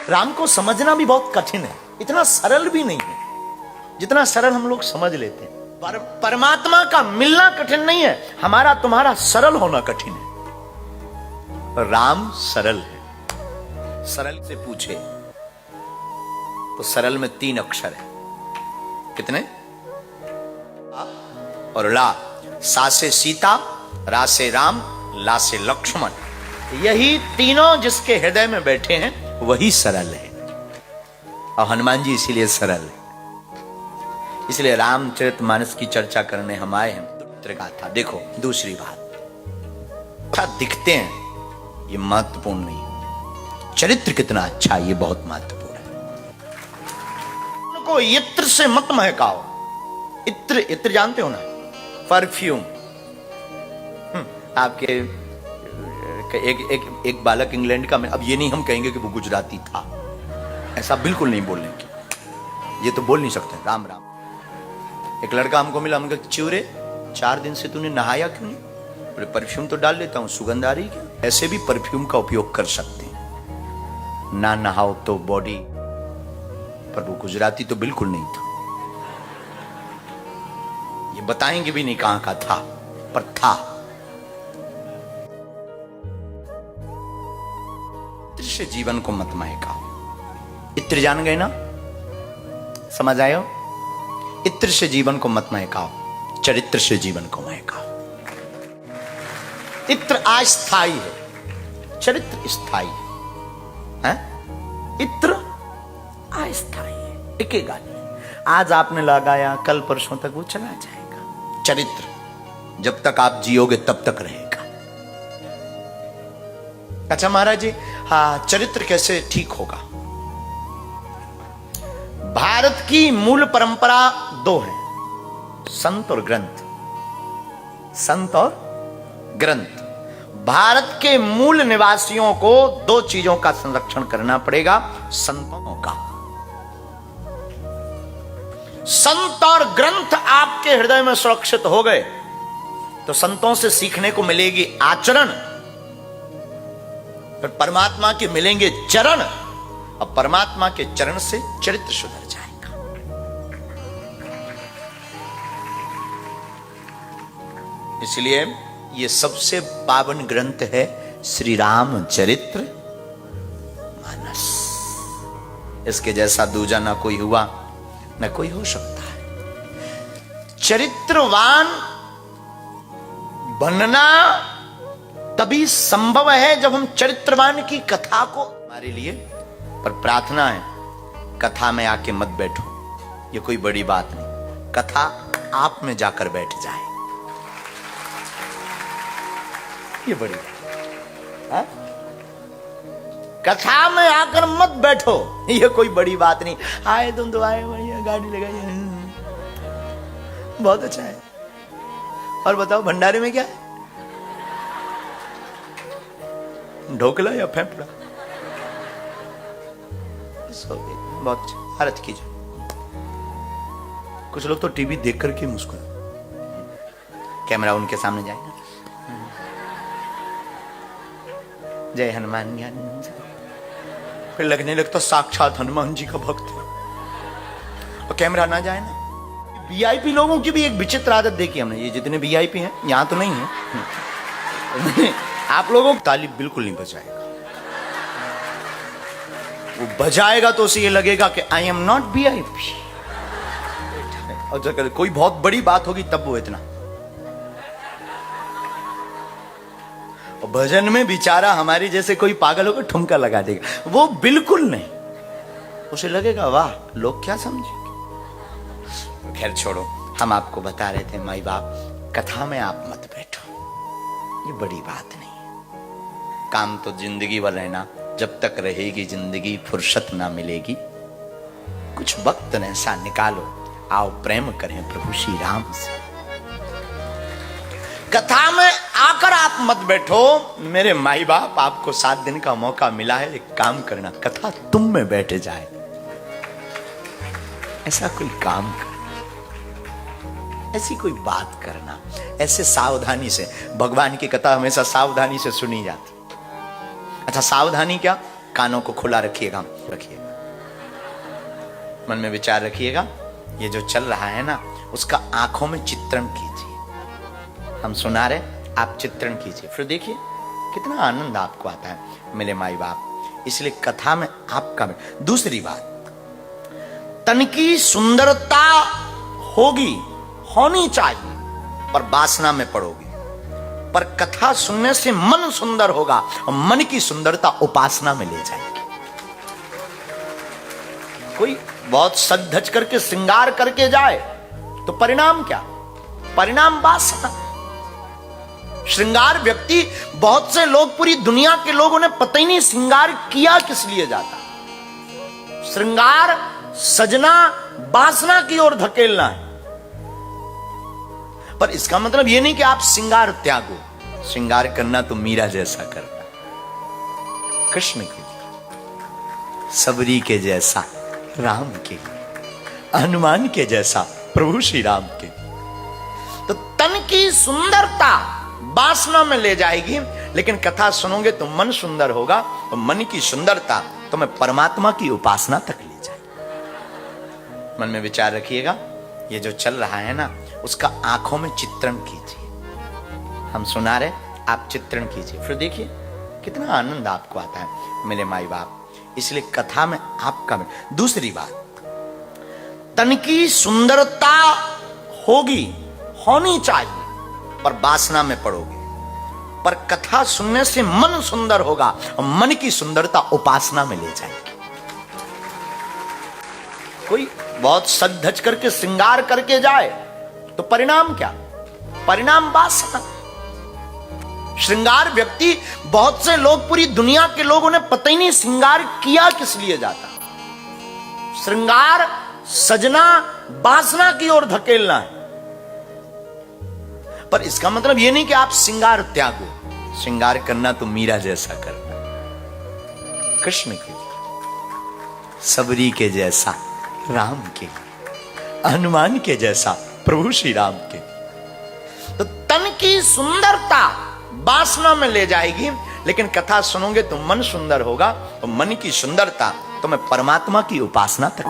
राम को समझना भी बहुत कठिन है, इतना सरल भी नहीं है जितना सरल हम लोग समझ लेते हैं। परमात्मा का मिलना कठिन नहीं है, हमारा तुम्हारा सरल होना कठिन है। राम सरल है। सरल से पूछे तो सरल में 3 अक्षर है। कितने? आ और ला। सा से सीता, रा से राम, ला से लक्ष्मण। यही तीनों जिसके हृदय में बैठे हैं वही सरल है। और हनुमान जी इसीलिए सरल है। इसलिए रामचरितमानस की चर्चा करने हम आए हैं। चरित्र गाथा देखो। दूसरी बात, क्या दिखते हैं ये महत्वपूर्ण नहीं, चरित्र कितना अच्छा ये बहुत महत्वपूर्ण है। उनको इत्र से मत महकाओ। इत्र, इत्र जानते हो ना, परफ्यूम। आपके एक बालक इंग्लैंड का, अब ये नहीं हम कहेंगे कि वो गुजराती था, ऐसा बिल्कुल नहीं बोलेंगे, ये तो बोल नहीं सकते। राम राम। एक लड़का हमको मिला, हमने कहा चिवरे 4 दिन से तूने नहाया क्यों नहीं? बोले परफ्यूम तो डाल लेता हूं, सुगंध आ रही क्या? ऐसे भी परफ्यूम का उपयोग कर सकते हैं, ना नहाओ तो बॉडी। पर वो गुजराती तो बिल्कुल नहीं था, ये बताएंगे भी नहीं कहां का था, पर था। इत्र से जीवन को मत महकाओ। इत्र जान गए ना, समझ आए हो? इत्र से जीवन को मत महकाओ, चरित्र से जीवन को महकाओ। इत्र अस्थाई है, चरित्र स्थायी है। इत्र अस्थाई है, टिकेगा नहीं। आज आपने लगाया, कल परसों तक वो चला जाएगा। चरित्र जब तक आप जियोगे तब तक रहेगा। अच्छा महाराज जी, हाँ चरित्र कैसे ठीक होगा? भारत की मूल परंपरा 2 है, संत और ग्रंथ। संत और ग्रंथ। भारत के मूल निवासियों को 2 चीजों का संरक्षण करना पड़ेगा। संतों का, संत और ग्रंथ आपके हृदय में सुरक्षित हो गए तो संतों से सीखने को मिलेगी आचरण, फिर परमात्मा के मिलेंगे चरण, और परमात्मा के चरण से चरित्र सुधर जाएगा। इसलिए ये सबसे पावन ग्रंथ है श्री राम चरित्र मानस। इसके जैसा दूजा ना कोई हुआ, ना कोई हो सकता है। चरित्रवान बनना तभी संभव है जब हम चरित्रवान की कथा को, हमारे लिए पर प्रार्थना है, कथा में आके मत बैठो, ये कोई बड़ी बात नहीं। कथा आप में जाकर बैठ जाए, ये बड़ी बात है। कथा में आकर मत बैठो, ये कोई बड़ी बात नहीं। आए तुम तो आए, बढ़िया गाड़ी लगाई, बहुत अच्छा है। और बताओ भंडारे में क्या है? ढोकला या फेफड़ा? बहुत अच्छा, आरत कीजिए। कुछ लोग तो टीवी देख करके मुस्कुरा, कैमरा उनके सामने जाएगा, जय हनुमान ज्ञान, फिर लगने लगता साक्षात हनुमान जी का भक्त है, और कैमरा ना जाए ना। वीआईपी लोगों की भी एक विचित्र आदत देखी हमने, ये जितने वीआईपी हैं, यहां तो नहीं है, आप लोगों को ताली बिल्कुल नहीं बजाएगा। वो बजाएगा तो उसे ये लगेगा कि आई एम नॉट वीआईपी, और जब कोई बहुत बड़ी बात होगी तब वो इतना। और भजन में बेचारा हमारे जैसे कोई पागल होकर ठुमका लगा देगा, वो बिल्कुल नहीं, उसे लगेगा वाह लोग क्या समझेंगे। खैर छोड़ो, हम आपको बता रहे थे माई बाप, कथा में आप मत बैठो, ये बड़ी बात नहीं है। काम तो जिंदगी भर रहना, जब तक रहेगी जिंदगी फुर्सत ना मिलेगी, कुछ वक्त ऐसा निकालो, आओ प्रेम करें प्रभु श्री राम से। कथा में आकर आप मत बैठो। मेरे माई बाप, आपको 7 दिन का मौका मिला है, एक काम करना, कथा तुम में बैठ जाए, ऐसा कोई काम कर, ऐसी कोई बात करना, ऐसे सावधानी से। भगवान की कथा हमेशा सावधानी से सुनी जाती। अच्छा सावधानी क्या? कानों को खुला रखिएगा, मन में विचार रखिएगा, ये जो चल रहा है ना उसका आंखों में चित्रण कीजिए। हम सुना रहे, आप चित्रण कीजिए, फिर देखिए कितना आनंद आपको आता है। मेरे माई बाप, इसलिए कथा में आपका। दूसरी बात, तन की सुंदरता होनी चाहिए, पर वासना में पड़ोगी। पर कथा सुनने से मन सुंदर होगा और मन की सुंदरता उपासना में ले जाएगी। कोई बहुत सज धज करके श्रृंगार करके जाए तो परिणाम क्या? परिणाम वासना। श्रृंगार व्यक्ति, बहुत से लोग, पूरी दुनिया के लोग, उन्हें पता ही नहीं श्रृंगार किया किस लिए जाता। श्रृंगार सजना वासना की ओर धकेलना है। पर इसका मतलब यह नहीं कि आप श्रृंगार त्यागो। श्रृंगार करना तो मीरा जैसा करना, कृष्ण के लिए, सबरी के जैसा राम के लिए, हनुमान के जैसा प्रभु श्री राम के। तो तन की सुंदरता वासना में ले जाएगी, लेकिन कथा सुनोगे तो मन सुंदर होगा और मन की सुंदरता तुम्हें परमात्मा की उपासना तक ले जाएगी। मन में विचार रखिएगा, ये जो चल रहा है ना उसका आंखों में चित्रण कीजिए। हम सुना रहे, आप चित्रण कीजिए, फिर देखिए कितना आनंद आपको आता है। मेरे माई बाप, इसलिए कथा में आपका। दूसरी बात, तन की सुंदरता होनी चाहिए, पर वासना में पड़ोगे। पर कथा सुनने से मन सुंदर होगा और मन की सुंदरता उपासना में ले जाएगी। कोई बहुत सज धज करके श्रृंगार करके जाए तो परिणाम क्या? परिणाम वासना। श्रृंगार व्यक्ति, बहुत से लोग, पूरी दुनिया के लोग, उन्हें पता ही नहीं श्रृंगार किया किस लिए जाता। श्रृंगार सजना वासना की ओर धकेलना है। पर इसका मतलब यह नहीं कि आप श्रृंगार त्यागो। श्रृंगार करना तो मीरा जैसा करना, कृष्ण के लिए, सबरी के जैसा राम के लिए, हनुमान के जैसा प्रभु श्री राम के। तो तन की सुंदरता वासना में ले जाएगी, लेकिन कथा सुनोगे तो मन सुंदर होगा और मन की सुंदरता तुम्हें परमात्मा की उपासना तक।